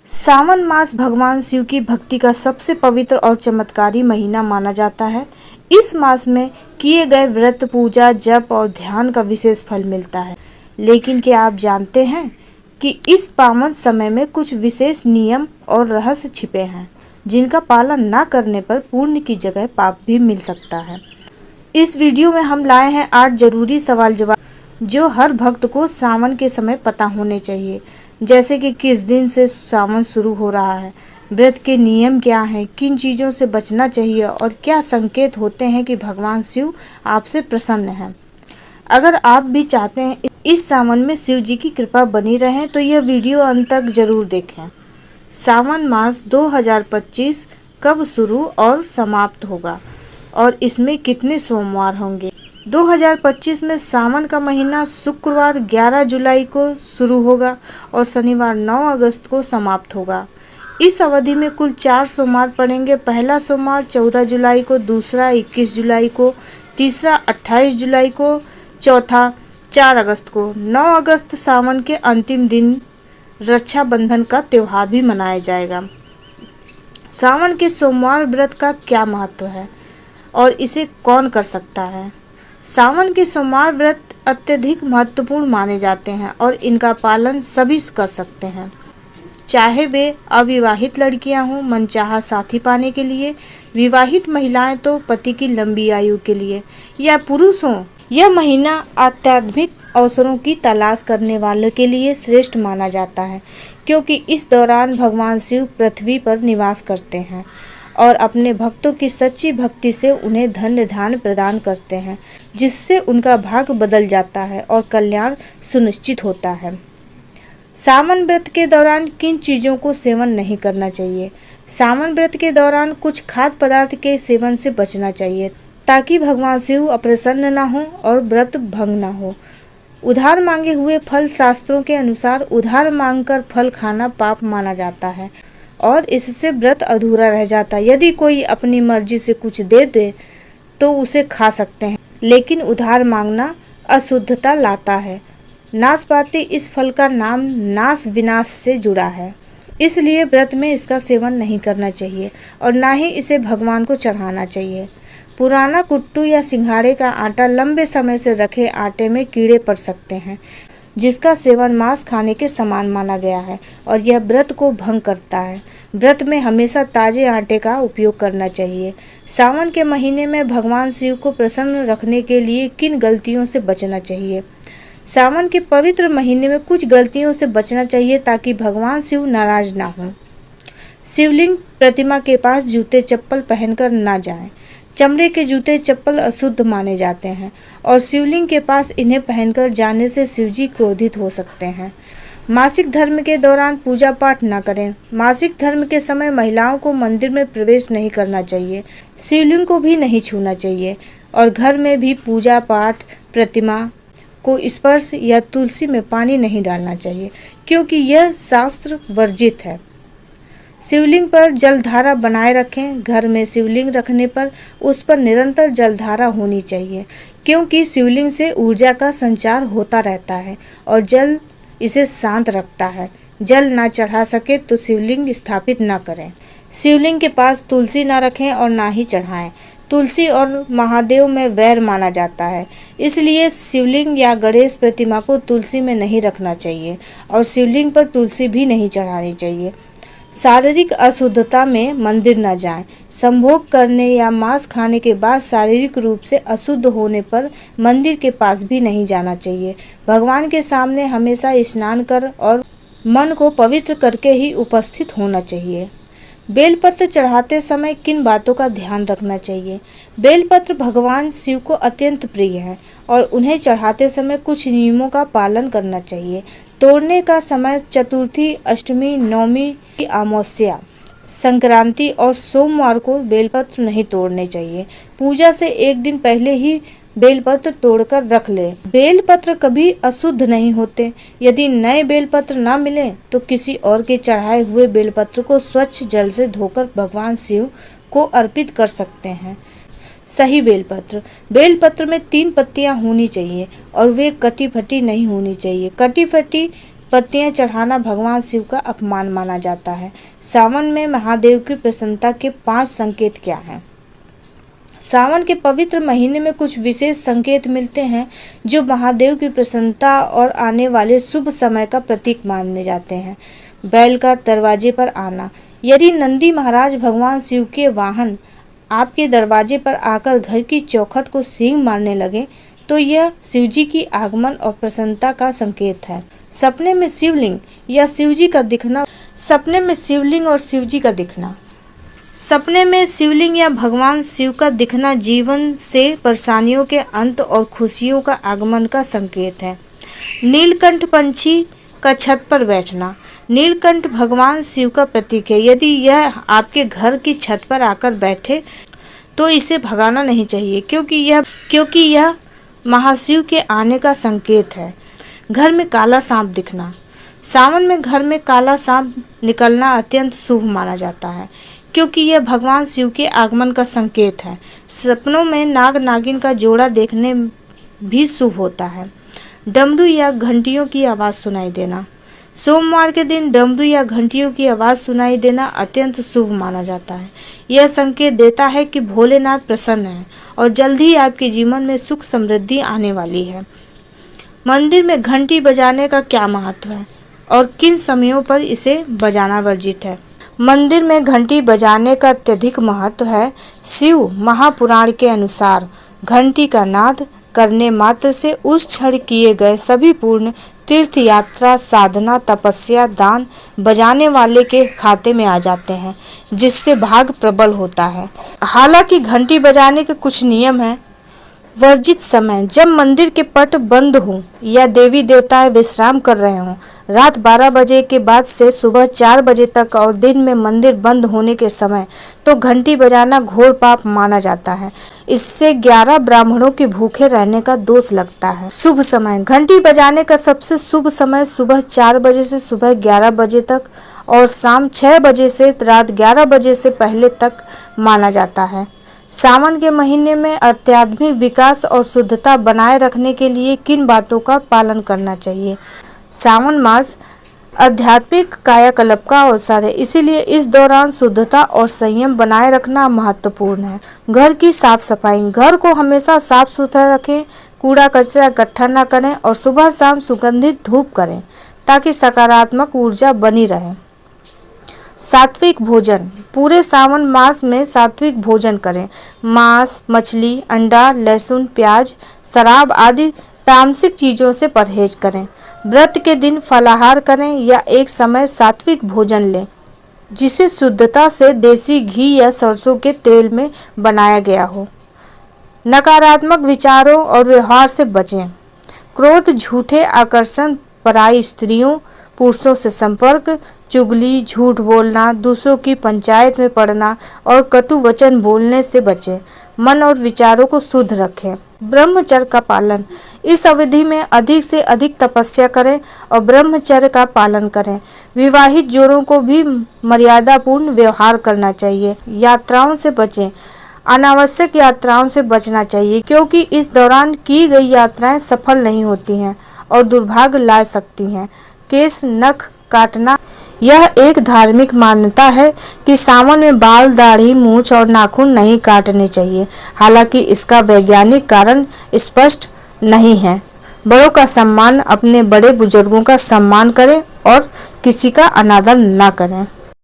सावन मास भगवान शिव की भक्ति का सबसे पवित्र और चमत्कारी महीना माना जाता है। इस मास में किए गए व्रत, पूजा, जप और ध्यान का विशेष फल मिलता है। लेकिन क्या आप जानते हैं कि इस पावन समय में कुछ विशेष नियम और रहस्य छिपे हैं, जिनका पालन न करने पर पुण्य की जगह पाप भी मिल सकता है। इस वीडियो में हम लाए हैं 8 जरूरी सवाल जवाब जो हर भक्त को सावन के समय पता होने चाहिए। जैसे कि किस दिन से सावन शुरू हो रहा है, व्रत के नियम क्या हैं, किन चीज़ों से बचना चाहिए और क्या संकेत होते हैं कि भगवान शिव आपसे प्रसन्न हैं। अगर आप भी चाहते हैं इस सावन में शिव जी की कृपा बनी रहे तो यह वीडियो अंत तक जरूर देखें। सावन मास 2025 कब शुरू और समाप्त होगा और इसमें कितने सोमवार होंगे। 2025 में सावन का महीना शुक्रवार 11 जुलाई को शुरू होगा और शनिवार 9 अगस्त को समाप्त होगा। इस अवधि में कुल 4 सोमवार पड़ेंगे। पहला सोमवार 14 जुलाई को, दूसरा 21 जुलाई को, तीसरा 28 जुलाई को, चौथा 4 अगस्त को। 9 अगस्त सावन के अंतिम दिन रक्षाबंधन का त्यौहार भी मनाया जाएगा। सावन के सोमवार व्रत का क्या महत्व है और इसे कौन कर सकता है। सावन के सोमवार व्रत अत्यधिक महत्वपूर्ण माने जाते हैं और इनका पालन सभी कर सकते हैं, चाहे वे अविवाहित लड़कियां हों मनचाहा साथी पाने के लिए, विवाहित महिलाएं तो पति की लंबी आयु के लिए, या पुरुष हों। यह महीना आध्यात्मिक अवसरों की तलाश करने वालों के लिए श्रेष्ठ माना जाता है, क्योंकि इस दौरान भगवान शिव पृथ्वी पर निवास करते हैं और अपने भक्तों की सच्ची भक्ति से उन्हें धन्य धान्य प्रदान करते हैं, जिससे उनका भाग्य बदल जाता है और कल्याण सुनिश्चित होता है। सावन व्रत के दौरान किन चीज़ों को सेवन नहीं करना चाहिए। सावन व्रत के दौरान कुछ खाद्य पदार्थ के सेवन से बचना चाहिए, ताकि भगवान शिव अप्रसन्न न हो और व्रत भंग न हो। उधार मांगे हुए फल, शास्त्रों के अनुसार उधार मांगकर फल खाना पाप माना जाता है और इससे व्रत अधूरा रह जाता है। यदि कोई अपनी मर्जी से कुछ दे दे तो उसे खा सकते हैं, लेकिन उधार मांगना अशुद्धता लाता है। नाशपाती इस फल का नाम नाश विनाश से जुड़ा है, इसलिए व्रत में इसका सेवन नहीं करना चाहिए और ना ही इसे भगवान को चढ़ाना चाहिए। पुराना कुट्टू या सिंघाड़े का आटा लंबे समय से रखे आटे में कीड़े पड़ सकते हैं, जिसका सेवन मांस खाने के समान माना गया है और यह व्रत को भंग करता है। व्रत में हमेशा ताजे आटे का उपयोग करना चाहिए। सावन के महीने में भगवान शिव को प्रसन्न रखने के लिए किन गलतियों से बचना चाहिए। सावन के पवित्र महीने में कुछ गलतियों से बचना चाहिए ताकि भगवान शिव नाराज ना हो। शिवलिंग प्रतिमा के पास जूते चप्पल पहनकर ना जाएं। चमड़े के जूते चप्पल अशुद्ध माने जाते हैं और शिवलिंग के पास इन्हें पहनकर जाने से शिवजी क्रोधित हो सकते हैं। मासिक धर्म के दौरान पूजा पाठ न करें। मासिक धर्म के समय महिलाओं को मंदिर में प्रवेश नहीं करना चाहिए, शिवलिंग को भी नहीं छूना चाहिए और घर में भी पूजा पाठ, प्रतिमा को स्पर्श या तुलसी में पानी नहीं डालना चाहिए, क्योंकि यह शास्त्र वर्जित है। शिवलिंग पर जलधारा बनाए रखें। घर में शिवलिंग रखने पर उस पर निरंतर जलधारा होनी चाहिए, क्योंकि शिवलिंग से ऊर्जा का संचार होता रहता है और जल इसे शांत रखता है। जल ना चढ़ा सके तो शिवलिंग स्थापित ना करें। शिवलिंग के पास तुलसी ना रखें और ना ही चढ़ाएं। तुलसी और महादेव में वैर माना जाता है, इसलिए शिवलिंग या गणेश प्रतिमा को तुलसी में नहीं रखना चाहिए और शिवलिंग पर तुलसी भी नहीं चढ़ानी चाहिए। शारीरिक अशुद्धता में मंदिर न जाएं। संभोग करने या मांस खाने के बाद शारीरिक रूप से अशुद्ध होने पर मंदिर के पास भी नहीं जाना चाहिए। भगवान के सामने हमेशा स्नान कर और मन को पवित्र करके ही उपस्थित होना चाहिए। बेलपत्र चढ़ाते समय किन बातों का ध्यान रखना चाहिए। बेलपत्र भगवान शिव को अत्यंत प्रिय है और उन्हें चढ़ाते समय कुछ नियमों का पालन करना चाहिए। तोड़ने का समय चतुर्थी, अष्टमी, नवमी, अमावस्या, संक्रांति और सोमवार को बेलपत्र नहीं तोड़ने चाहिए। पूजा से एक दिन पहले ही बेलपत्र तोड़कर रख ले। बेलपत्र कभी अशुद्ध नहीं होते। यदि नए बेलपत्र ना मिले तो किसी और के चढ़ाए हुए बेलपत्र को स्वच्छ जल से धोकर भगवान शिव को अर्पित कर सकते हैं। सही बेलपत्र। बेलपत्र में 3 पत्तियां होनी चाहिए और वे कटी फटी नहीं होनी चाहिए। कटी फटी पत्तियां चढ़ाना भगवान शिव का अपमान माना जाता है। सावन में महादेव की प्रसन्नता के 5 संकेत क्या हैं? सावन के पवित्र महीने में कुछ विशेष संकेत मिलते हैं जो महादेव की प्रसन्नता और आने वाले शुभ समय का प्रतीक माने जाते हैं। बैल का दरवाजे पर आना। यदि नंदी महाराज भगवान शिव के वाहन आपके दरवाजे पर आकर घर की चौखट को सींग मारने लगे तो यह शिवजी की आगमन और प्रसन्नता का संकेत है। सपने में शिवलिंग या शिवजी का दिखना। सपने में शिवलिंग और शिवजी का दिखना। सपने में शिवलिंग या भगवान शिव का दिखना जीवन से परेशानियों के अंत और खुशियों का आगमन का संकेत है। नीलकंठ पंछी का छत पर बैठना। नीलकंठ भगवान शिव का प्रतीक है। यदि यह आपके घर की छत पर आकर बैठे तो इसे भगाना नहीं चाहिए क्योंकि यह महाशिव के आने का संकेत है। घर में काला सांप दिखना। सावन में घर में काला सांप निकलना अत्यंत शुभ माना जाता है क्योंकि यह भगवान शिव के आगमन का संकेत है। सपनों में नाग नागिन का जोड़ा देखने भी शुभ होता है। डमरू या घंटियों की आवाज़ सुनाई देना। सोमवार के दिन डमरू या घंटियों की आवाज़ सुनाई देना अत्यंत शुभ माना जाता है। यह संकेत देता है कि भोलेनाथ प्रसन्न हैं और जल्द ही आपके जीवन में सुख समृद्धि आने वाली है। मंदिर में घंटी बजाने का क्या महत्व है और किन समयों पर इसे बजाना वर्जित है? मंदिर में घंटी बजाने का अत्यधिक महत्व है। शिव महापुराण के अनुसार घंटी का नाद करने मात्र से उस क्षण किए गए सभी पूर्ण तीर्थ यात्रा साधना तपस्या दान बजाने वाले के खाते में आ जाते हैं जिससे भाग प्रबल होता है। हालांकि घंटी बजाने के कुछ नियम हैं। वर्जित समय। जब मंदिर के पट बंद हों या देवी देवता विश्राम कर रहे हों, रात 12 बजे के बाद से सुबह 4 बजे तक और दिन में मंदिर बंद होने के समय तो घंटी बजाना घोर पाप माना जाता है। इससे 11 ब्राह्मणों के भूखे रहने का दोष लगता है। शुभ समय। घंटी बजाने का सबसे शुभ समय सुबह 4 बजे से सुबह 11 बजे तक और शाम 6 बजे से रात 11 बजे से पहले तक माना जाता है। सावन के महीने में आध्यात्मिक विकास और शुद्धता बनाए रखने के लिए किन बातों का पालन करना चाहिए? सावन मास आध्यात्मिक कायाकल्प का अवसर है, इसीलिए इस दौरान शुद्धता और संयम बनाए रखना महत्वपूर्ण है। घर की साफ सफाई। घर को हमेशा साफ सुथरा रखें, कूड़ा कचरा इकट्ठा न करें और सुबह शाम सुगंधित धूप करें ताकि सकारात्मक ऊर्जा बनी रहे। सात्विक भोजन। पूरे सावन मास में सात्विक भोजन करें। मांस मछली अंडा लहसुन प्याज शराब आदि तामसिक चीज़ों से परहेज करें। व्रत के दिन फलाहार करें या एक समय सात्विक भोजन लें जिसे शुद्धता से देसी घी या सरसों के तेल में बनाया गया हो। नकारात्मक विचारों और व्यवहार से बचें। क्रोध झूठे आकर्षण पराई स्त्रियों पुरुषों से संपर्क चुगली झूठ बोलना दूसरों की पंचायत में पड़ना और कटु वचन बोलने से बचें। मन और विचारों को शुद्ध रखें। ब्रह्मचर्य का पालन। इस अवधि में अधिक से अधिक तपस्या करें और ब्रह्मचर्य का पालन करें। विवाहित जोड़ों को भी मर्यादापूर्ण व्यवहार करना चाहिए। यात्राओं से बचें। अनावश्यक यात्राओं से बचना चाहिए क्योंकि इस दौरान की गई यात्राएं सफल नहीं होती हैं और दुर्भाग्य ला सकती हैं। केश नख काटना। यह एक धार्मिक मान्यता है कि सावन में बाल दाढ़ी मूंछ और नाखून नहीं काटने चाहिए। हालांकि इसका वैज्ञानिक कारण स्पष्ट नहीं है। बड़ों का सम्मान। अपने बड़े बुजुर्गों का सम्मान करें और किसी का अनादर न करें।